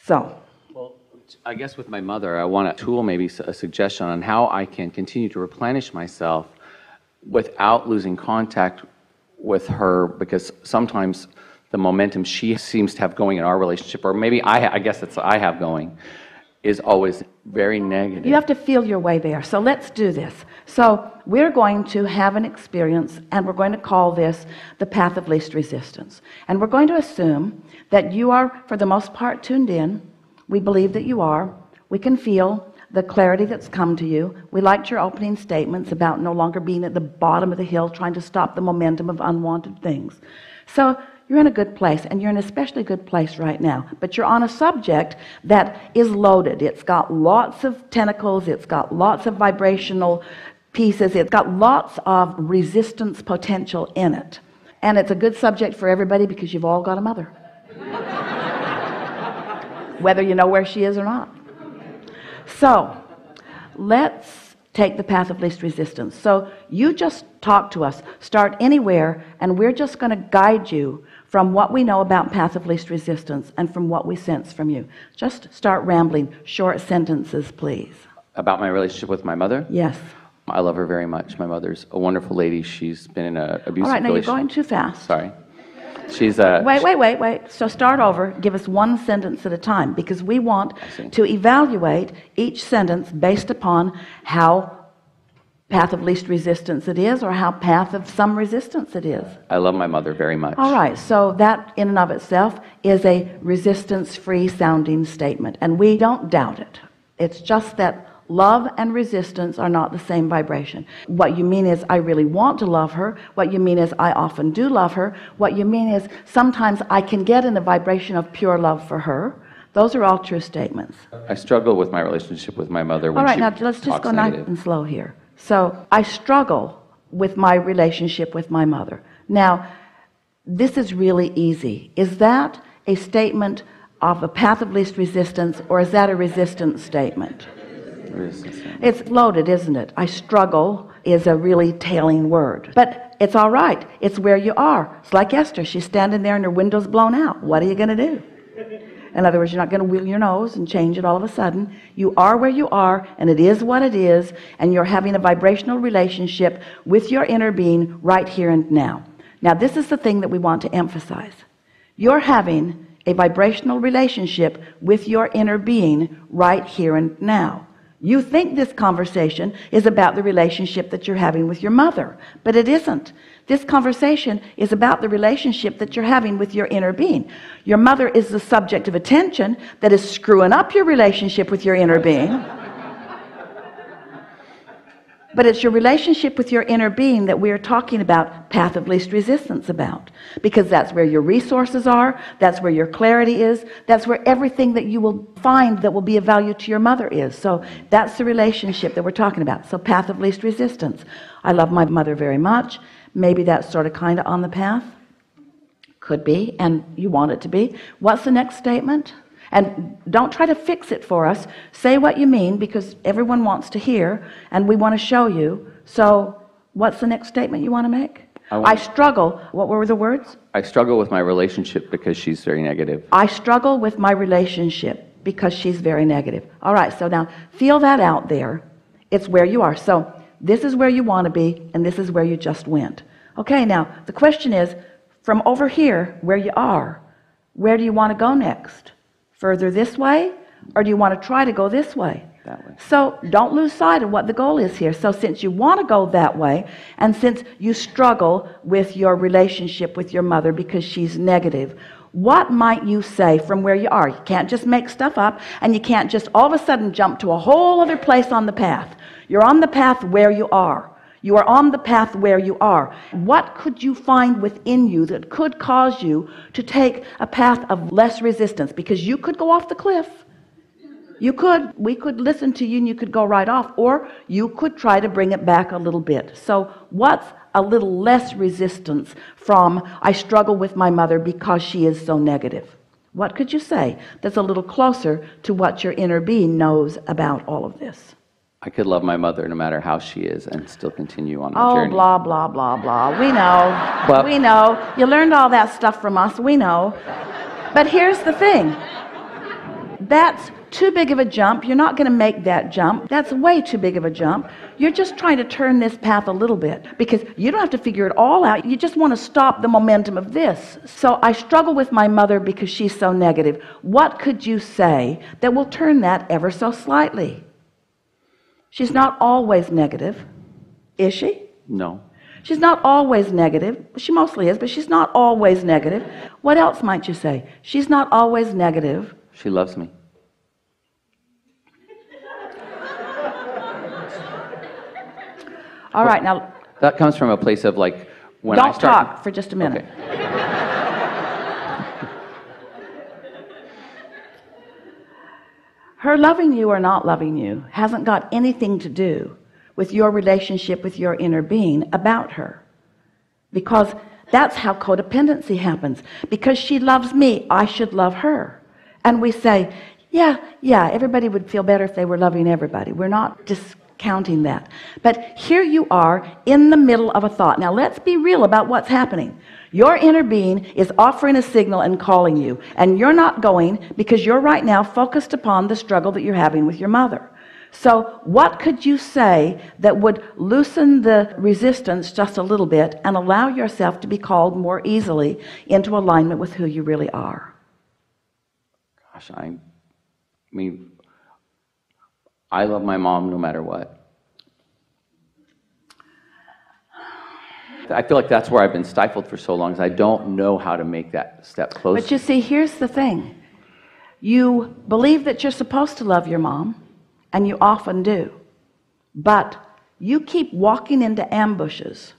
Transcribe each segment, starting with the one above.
So, well, I guess with my mother, I want a tool, maybe a suggestion on how I can continue to replenish myself without losing contact with her, because sometimes the momentum she seems to have going in our relationship, or maybe I guess it's I have going, is always very negative. you have to feel your way there. So let's do this. So we're going to have an experience, and we're going to call this the path of least resistance. And we're going to assume that you are, for the most part, tuned in. We believe that you are. We can feel the clarity that's come to you. We liked your opening statements about no longer being at the bottom of the hill trying to stop the momentum of unwanted things. So you're in a good place, and you're in an especially good place right now, but you're on a subject that is loaded. It's got lots of tentacles, it's got lots of vibrational pieces, it's got lots of resistance potential in it, and it's a good subject for everybody because you've all got a mother, whether you know where she is or not. So let's take the path of least resistance. So you just talk to us, start anywhere, and we're just going to guide you from what we know about path of least resistance and from what we sense from you. Just start rambling, short sentences, please. About my relationship with my mother? Yes. I love her very much. My mother's a wonderful lady. She's been in an abusive relationship. All right, now you're going too fast. Sorry. She's a... Wait. So start over. Give us one sentence at a time, because we want to evaluate each sentence based upon how path of least resistance it is, or how path of some resistance it is. I love my mother very much. All right, so that in and of itself is a resistance-free sounding statement, and we don't doubt it. It's just that love and resistance are not the same vibration. What you mean is, I really want to love her. What you mean is, I often do love her. What you mean is, sometimes I can get in a vibration of pure love for her. Those are all true statements. I struggle with my relationship with my mother when she talks negative. All right, now let's just go nice and slow here. So I struggle with my relationship with my mother. Now, this is really easy. Is that a statement of a path of least resistance, or is that a resistance statement? It's loaded, isn't it? I struggle is a really tailing word, but it's all right. It's where you are. It's like Esther. She's standing there and her window's blown out. What are you going to do? In other words, you're not going to wheel your nose and change it all of a sudden. You are where you are, and it is what it is, and you're having a vibrational relationship with your inner being right here and now. Now, this is the thing that we want to emphasize. You're having a vibrational relationship with your inner being right here and now. You think this conversation is about the relationship that you're having with your mother, but it isn't. This conversation is about the relationship that you're having with your inner being. Your mother is the subject of attention that is screwing up your relationship with your inner being. But it's your relationship with your inner being that we are talking about path of least resistance about, because that's where your resources are, that's where your clarity is, that's where everything that you will find that will be of value to your mother is. So that's the relationship that we're talking about. So path of least resistance. I love my mother very much. Maybe that's sort of kind of on the path. Could be, and you want it to be. What's the next statement? And don't try to fix it for us. Say what you mean, because everyone wants to hear, and we want to show you. So what's the next statement you want to make? I struggle. What were the words? I struggle with my relationship because she's very negative. I struggle with my relationship because she's very negative. All right, so now feel that out there. It's where you are. So this is where you want to be, and this is where you just went. Okay, now the question is, from over here, where you are, where do you want to go next? Further this way, or do you want to try to go this way? That way. So don't lose sight of what the goal is here. So since you want to go that way, and since you struggle with your relationship with your mother because she's negative, what might you say from where you are? You can't just make stuff up, and you can't just all of a sudden jump to a whole other place on the path. You're on the path where you are. You are on the path where you are. What could you find within you that could cause you to take a path of less resistance? Because you could go off the cliff. You could. We could listen to you and you could go right off. Or you could try to bring it back a little bit. So what's a little less resistance from, I struggle with my mother because she is so negative? What could you say that's a little closer to what your inner being knows about all of this? I could love my mother no matter how she is and still continue on my journey. Oh, blah, blah, blah, blah. We know. Well, we know. You learned all that stuff from us. We know. But here's the thing. That's too big of a jump. You're not going to make that jump. That's way too big of a jump. You're just trying to turn this path a little bit because you don't have to figure it all out. You just want to stop the momentum of this. So I struggle with my mother because she's so negative. What could you say that will turn that ever so slightly? She's not always negative, is she? No. She's not always negative. She mostly is, but she's not always negative. What else might you say? She's not always negative. She loves me. All right, now that comes from a place of like when don't I start. talk for just a minute. Okay. Her loving you or not loving you hasn't got anything to do with your relationship with your inner being about her, because that's how codependency happens. Because she loves me, I should love her. And we say, yeah, everybody would feel better if they were loving everybody. We're not discounting that. But here you are in the middle of a thought. Now let's be real about what's happening. Your inner being is offering a signal and calling you, and you're not going because you're right now focused upon the struggle that you're having with your mother. So what could you say that would loosen the resistance just a little bit and allow yourself to be called more easily into alignment with who you really are? Gosh, I mean, I love my mom no matter what. I feel like that's where I've been stifled for so long, is I don't know how to make that step closer. But you see, here's the thing. You believe that you're supposed to love your mom, and you often do. But you keep walking into ambushes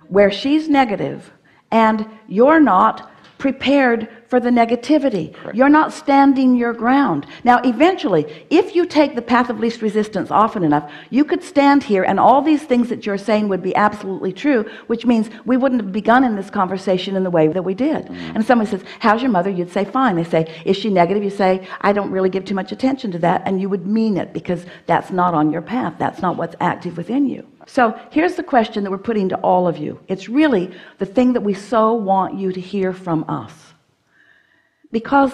where she's negative, and you're not prepared for the negativity. Correct. You're not standing your ground. Now eventually, if you take the path of least resistance often enough, you could stand here and all these things that you're saying would be absolutely true, which means we wouldn't have begun in this conversation in the way that we did. And somebody says, how's your mother? You'd say fine. They say, is she negative? You say, I don't really give too much attention to that. And you would mean it, because that's not on your path. That's not what's active within you. So here's the question that we're putting to all of you. It's really the thing that we so want you to hear from us. Because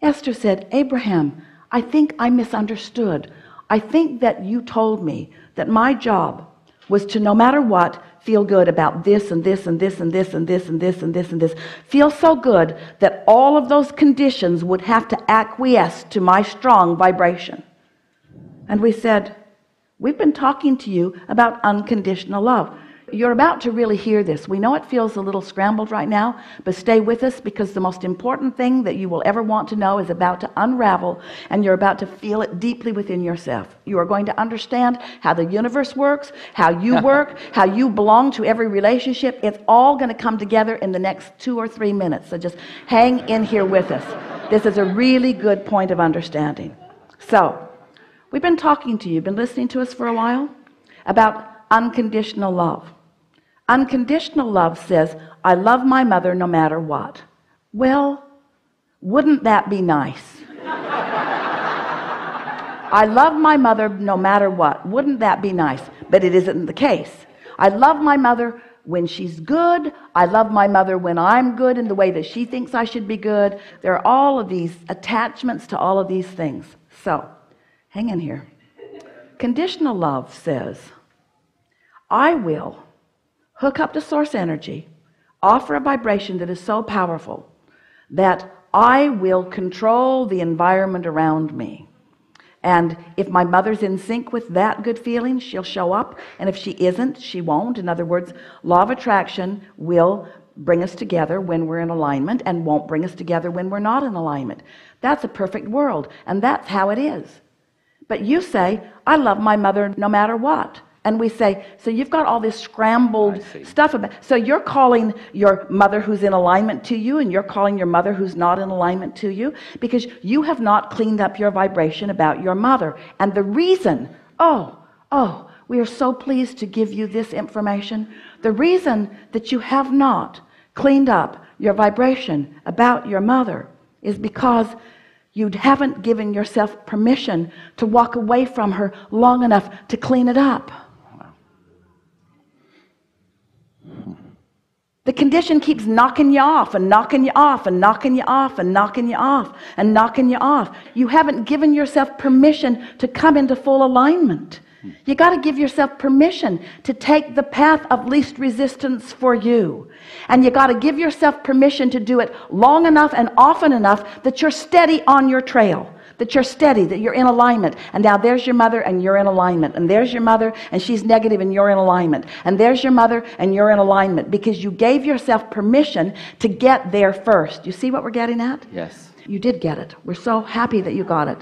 Esther said, Abraham, I think I misunderstood. I think that you told me that my job was to, no matter what, feel good about this and this and this and this and this and this and this and this. Feel so good that all of those conditions would have to acquiesce to my strong vibration. And we said, we've been talking to you about unconditional love. You're about to really hear this. We know it feels a little scrambled right now, but stay with us, because the most important thing that you will ever want to know is about to unravel, and you're about to feel it deeply within yourself. You are going to understand how the universe works, how you work, how you belong to every relationship. It's all going to come together in the next 2 or 3 minutes. So just hang in here with us. This is a really good point of understanding. So we've been talking to you, been listening to us for a while, about unconditional love. Unconditional love says, I love my mother no matter what. Well, wouldn't that be nice? I love my mother no matter what. Wouldn't that be nice? But it isn't the case. I love my mother when she's good. I love my mother when I'm good in the way that she thinks I should be good. There are all of these attachments to all of these things. So, hang in here. Conditional love says, I will hook up to source energy, offer a vibration that is so powerful that I will control the environment around me. And if my mother's in sync with that good feeling, she'll show up. And if she isn't, she won't. In other words, law of attraction will bring us together when we're in alignment, and won't bring us together when we're not in alignment. That's a perfect world, and that's how it is. But you say, I love my mother no matter what. And we say, so you've got all this scrambled stuff about, so you're calling your mother who's in alignment to you, and you're calling your mother who's not in alignment to you, because you have not cleaned up your vibration about your mother. And the reason, we are so pleased to give you this information. The reason that you have not cleaned up your vibration about your mother is because you haven't given yourself permission to walk away from her long enough to clean it up. The condition keeps knocking you off and knocking you off and knocking you off and knocking you off and knocking you off. You haven't given yourself permission to come into full alignment. You got to give yourself permission to take the path of least resistance for you. And you got to give yourself permission to do it long enough and often enough that you're steady on your trail. That you're steady, that you're in alignment. And now there's your mother and you're in alignment. And there's your mother and she's negative and you're in alignment. And there's your mother and you're in alignment. Because you gave yourself permission to get there first. You see what we're getting at? Yes. You did get it. We're so happy that you got it.